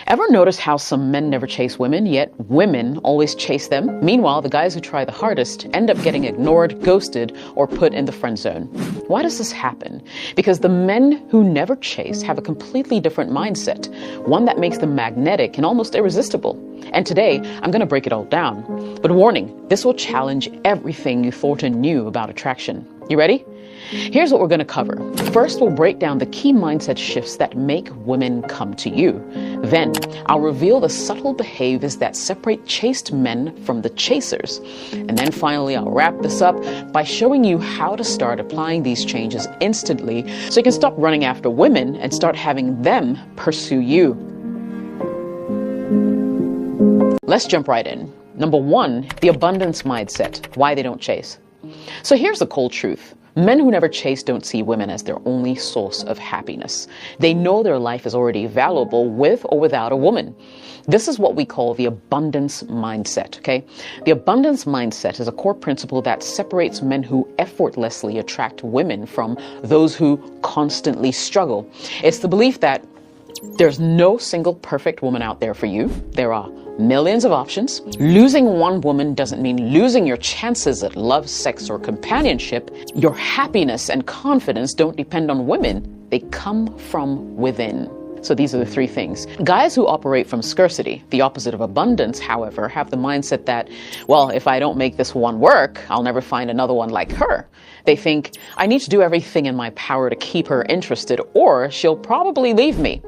Ever notice how some men never chase women, yet women always chase them? Meanwhile, the guys who try the hardest end up getting ignored, ghosted, or put in the friend zone. Why does this happen? Because the men who never chase have a completely different mindset, one that makes them magnetic and almost irresistible. And today, I'm going to break it all down. But warning, this will challenge everything you thought and knew about attraction. You ready? Here's what we're going to cover. First, we'll break down the key mindset shifts that make women come to you. Then, I'll reveal the subtle behaviors that separate chased men from the chasers. And then finally, I'll wrap this up by showing you how to start applying these changes instantly so you can stop running after women and start having them pursue you. Let's jump right in. Number one, the abundance mindset, why they don't chase. So here's the cold truth. Men who never chase don't see women as their only source of happiness. They know their life is already valuable with or without a woman. This is what we call the abundance mindset, okay? The abundance mindset is a core principle that separates men who effortlessly attract women from those who constantly struggle. It's the belief that there's no single perfect woman out there for you. There are millions of options. Losing one woman doesn't mean losing your chances at love, sex, or companionship. Your happiness and confidence don't depend on women. They come from within. So these are the three things. Guys who operate from scarcity, the opposite of abundance, however, have the mindset that, well, if I don't make this one work, I'll never find another one like her. They think, I need to do everything in my power to keep her interested, or she'll probably leave me.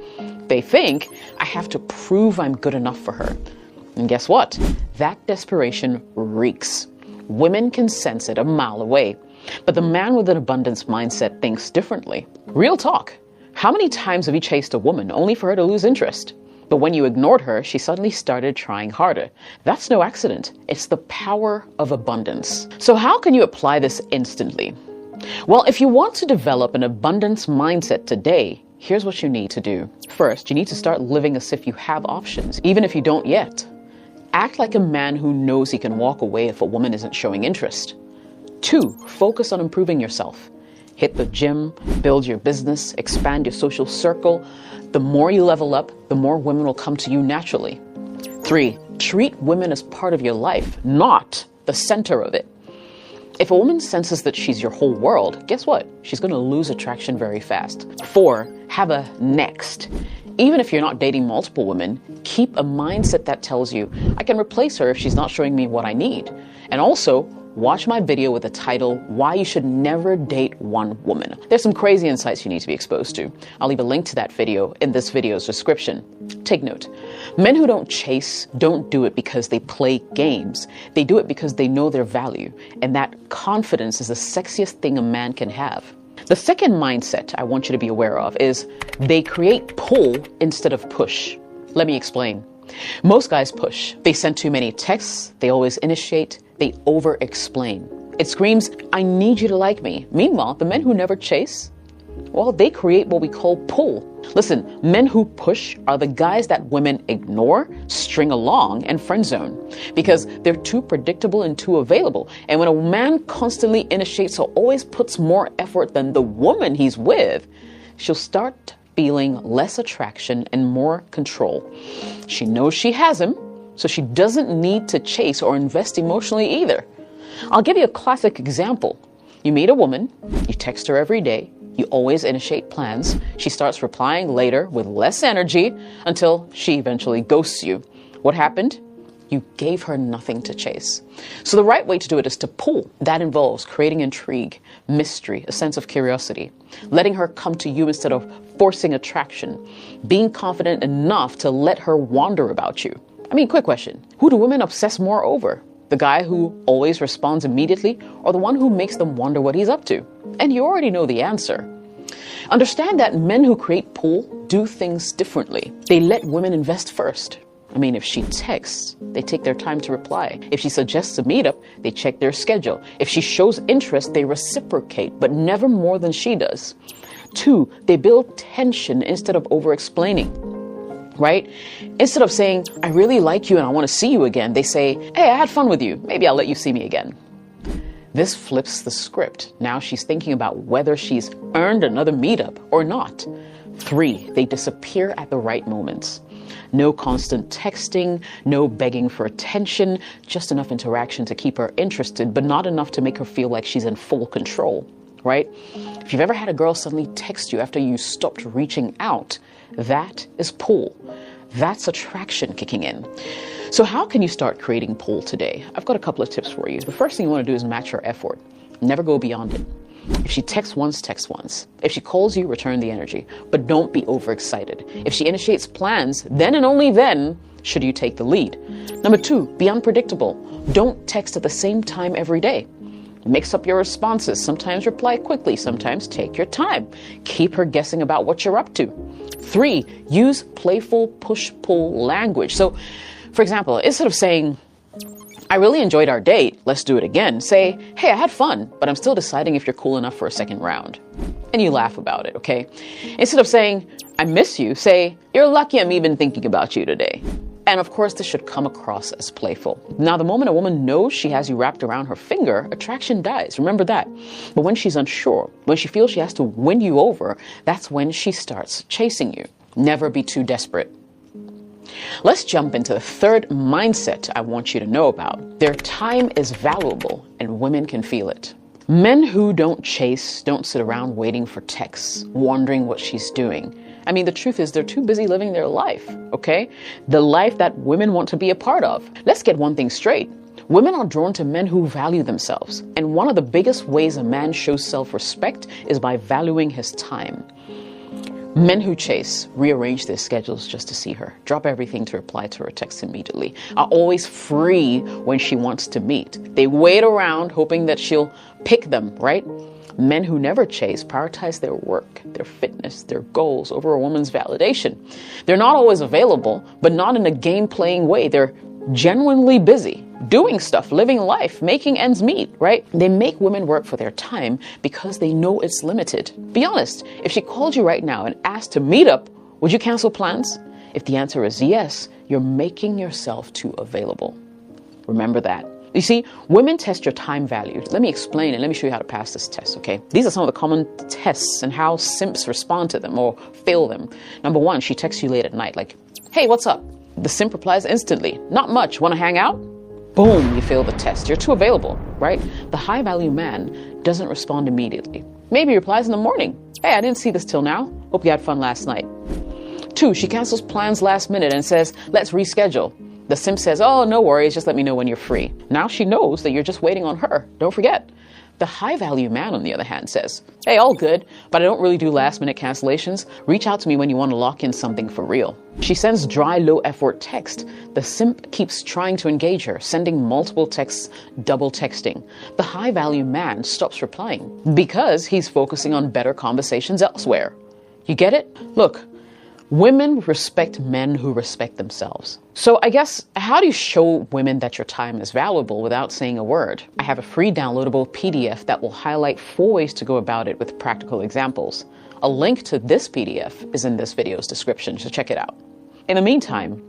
They think, I have to prove I'm good enough for her. And guess what? That desperation reeks. Women can sense it a mile away. But the man with an abundance mindset thinks differently. Real talk. How many times have you chased a woman only for her to lose interest? But when you ignored her, she suddenly started trying harder. That's no accident. It's the power of abundance. So how can you apply this instantly? Well, if you want to develop an abundance mindset today, here's what you need to do. First, you need to start living as if you have options, even if you don't yet. Act like a man who knows he can walk away if a woman isn't showing interest. 2, focus on improving yourself. Hit the gym, build your business, expand your social circle. The more you level up, the more women will come to you naturally. 3, treat women as part of your life, not the center of it. If a woman senses that she's your whole world, guess what? She's going to lose attraction very fast. 4, have a next. Even if you're not dating multiple women, keep a mindset that tells you, I can replace her if she's not showing me what I need. And also, watch my video with the title, Why You Should Never Date One Woman. There's some crazy insights you need to be exposed to. I'll leave a link to that video in this video's description. Take note. Men who don't chase don't do it because they play games. They do it because they know their value. And that confidence is the sexiest thing a man can have. The second mindset I want you to be aware of is they create pull instead of push. Let me explain. Most guys push. They send too many texts. They always initiate. They over-explain. It screams, I need you to like me. Meanwhile, the men who never chase, well, they create what we call pull. Listen, men who push are the guys that women ignore, string along, and friend zone because they're too predictable and too available. And when a man constantly initiates or always puts more effort than the woman he's with, she'll start feeling less attraction and more control. She knows she has him, so she doesn't need to chase or invest emotionally either. I'll give you a classic example. You meet a woman, you text her every day, you always initiate plans. She starts replying later with less energy until she eventually ghosts you. What happened? You gave her nothing to chase. So the right way to do it is to pull. That involves creating intrigue, mystery, a sense of curiosity, letting her come to you instead of forcing attraction, being confident enough to let her wander about you. I mean, quick question. Who do women obsess more over? The guy who always responds immediately or the one who makes them wonder what he's up to? And you already know the answer. Understand that men who create pull do things differently. They let women invest first. I mean, if she texts, they take their time to reply. If she suggests a meetup, they check their schedule. If she shows interest, they reciprocate, but never more than she does. 2, they build tension instead of over-explaining. Right? Instead of saying, I really like you and I want to see you again, they say, hey, I had fun with you. Maybe I'll let you see me again. This flips the script. Now she's thinking about whether she's earned another meetup or not. 3, they disappear at the right moments. No constant texting, no begging for attention, just enough interaction to keep her interested, but not enough to make her feel like she's in full control, right? If you've ever had a girl suddenly text you after you stopped reaching out, that is pull. That's attraction kicking in. So how can you start creating pull today? I've got a couple of tips for you. The first thing you want to do is match her effort. Never go beyond it. If she texts once, text once. If she calls you, return the energy. But don't be overexcited. If she initiates plans, then and only then should you take the lead. Number 2, be unpredictable. Don't text at the same time every day. Mix up your responses. Sometimes reply quickly, sometimes take your time. Keep her guessing about what you're up to. 3, use playful push-pull language. So, for example, instead of saying, I really enjoyed our date, let's do it again, say, hey, I had fun, but I'm still deciding if you're cool enough for a second round. And you laugh about it, okay? Instead of saying, I miss you, say, you're lucky I'm even thinking about you today. And of course, this should come across as playful. Now, the moment a woman knows she has you wrapped around her finger, attraction dies. Remember that. But when she's unsure, when she feels she has to win you over, that's when she starts chasing you. Never be too desperate. Let's jump into the third mindset I want you to know about. Their time is valuable and women can feel it. Men who don't chase don't sit around waiting for texts, wondering what she's doing. I mean, the truth is they're too busy living their life, okay? The life that women want to be a part of. Let's get one thing straight. Women are drawn to men who value themselves. And one of the biggest ways a man shows self-respect is by valuing his time. Men who chase rearrange their schedules just to see her, drop everything to reply to her text immediately, are always free when she wants to meet. They wait around hoping that she'll pick them, right? Men who never chase prioritize their work, their fitness, their goals over a woman's validation. They're not always available, but not in a game-playing way. They're genuinely busy, doing stuff, living life, making ends meet, right? They make women work for their time because they know it's limited. Be honest, if she called you right now and asked to meet up, would you cancel plans? If the answer is yes, you're making yourself too available. Remember that. You see, women test your time value. Let me explain and let me show you how to pass this test, okay? These are some of the common tests and how simps respond to them or fail them. Number 1, she texts you late at night like, hey, what's up? The simp replies instantly, not much, want to hang out? Boom, you fail the test. You're too available, right? The high value man doesn't respond immediately. Maybe he replies in the morning. Hey, I didn't see this till now. Hope you had fun last night. 2, she cancels plans last minute and says, let's reschedule. The simp says, oh, no worries, just let me know when you're free. Now she knows that you're just waiting on her. Don't forget. The high-value man, on the other hand, says, hey, all good, but I don't really do last-minute cancellations. Reach out to me when you want to lock in something for real. She sends dry, low-effort text. The simp keeps trying to engage her, sending multiple texts, double texting. The high-value man stops replying because he's focusing on better conversations elsewhere. You get it? Look. Women respect men who respect themselves. So I guess, how do you show women that your time is valuable without saying a word? I have a free downloadable PDF that will highlight 4 ways to go about it with practical examples. A link to this PDF is in this video's description, so check it out. In the meantime,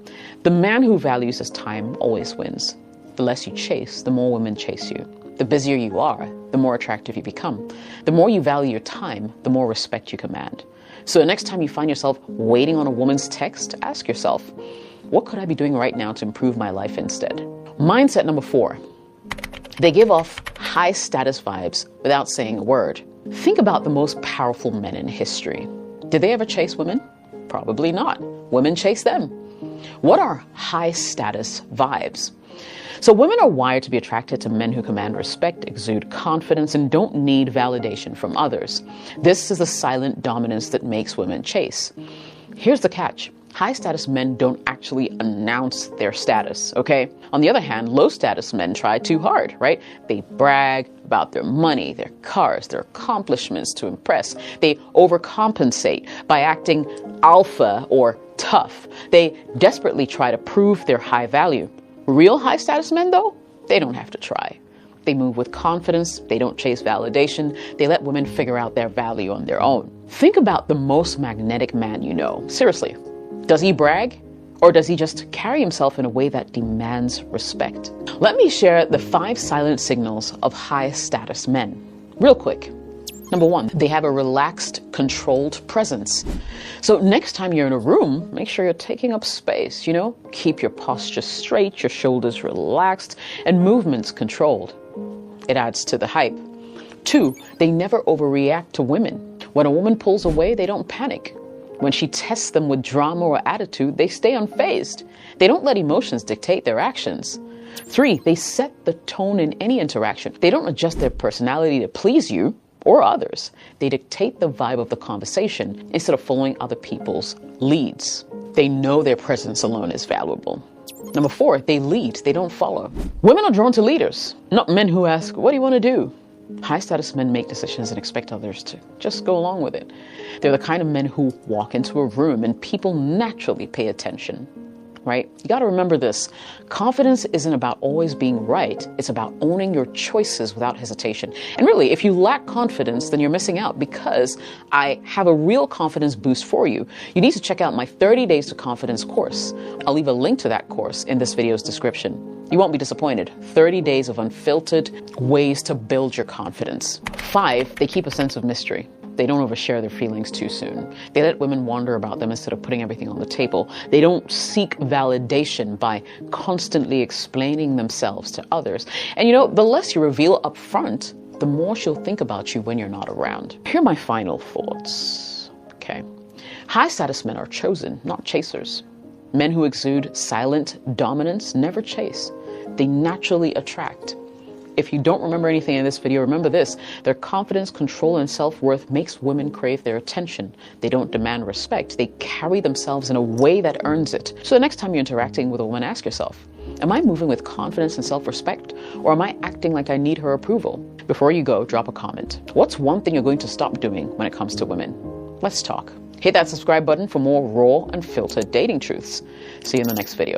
the man who values his time always wins. The less you chase, the more women chase you. The busier you are, the more attractive you become. The more you value your time, the more respect you command. So the next time you find yourself waiting on a woman's text, ask yourself, what could I be doing right now to improve my life instead? Mindset number 4. They give off high status vibes without saying a word. Think about the most powerful men in history. Did they ever chase women? Probably not. Women chase them. What are high status vibes? So women are wired to be attracted to men who command respect, exude confidence, and don't need validation from others. This is the silent dominance that makes women chase. Here's the catch. High status men don't actually announce their status, okay? On the other hand, low status men try too hard, right? They brag about their money, their cars, their accomplishments to impress. They overcompensate by acting alpha or tough. They desperately try to prove their high value. Real high status men, though, they don't have to try. They move with confidence. They don't chase validation. They let women figure out their value on their own. Think about the most magnetic man you know. Seriously, does he brag? Or does he just carry himself in a way that demands respect? Let me share the 5 silent signals of high status men. Real quick. Number one, they have a relaxed, controlled presence. So next time you're in a room, make sure you're taking up space, keep your posture straight, your shoulders relaxed, and movements controlled. It adds to the hype. 2, they never overreact to women. When a woman pulls away, they don't panic. When she tests them with drama or attitude, they stay unfazed. They don't let emotions dictate their actions. 3, they set the tone in any interaction. They don't adjust their personality to please you or others. They dictate the vibe of the conversation instead of following other people's leads. They know their presence alone is valuable. Number 4, they lead, they don't follow. Women are drawn to leaders, not men who ask, what do you want to do? High status men make decisions and expect others to just go along with it. They're the kind of men who walk into a room and people naturally pay attention, right? You got to remember this. Confidence isn't about always being right. It's about owning your choices without hesitation. And really, if you lack confidence, then you're missing out, because I have a real confidence boost for you. You need to check out my 30 Days to Confidence course. I'll leave a link to that course in this video's description. You won't be disappointed. 30 days of unfiltered ways to build your confidence. 5, they keep a sense of mystery. They don't overshare their feelings too soon. They let women wander about them instead of putting everything on the table. They don't seek validation by constantly explaining themselves to others. And the less you reveal up front, the more she'll think about you when you're not around. Here are my final thoughts. Okay. High status men are chosen, not chasers. Men who exude silent dominance never chase. They naturally attract. If you don't remember anything in this video, remember this. Their confidence, control, and self-worth makes women crave their attention. They don't demand respect. They carry themselves in a way that earns it. So the next time you're interacting with a woman, ask yourself, am I moving with confidence and self-respect, or am I acting like I need her approval? Before you go, drop a comment. What's one thing you're going to stop doing when it comes to women? Let's talk. Hit that subscribe button for more raw and filtered dating truths. See you in the next video.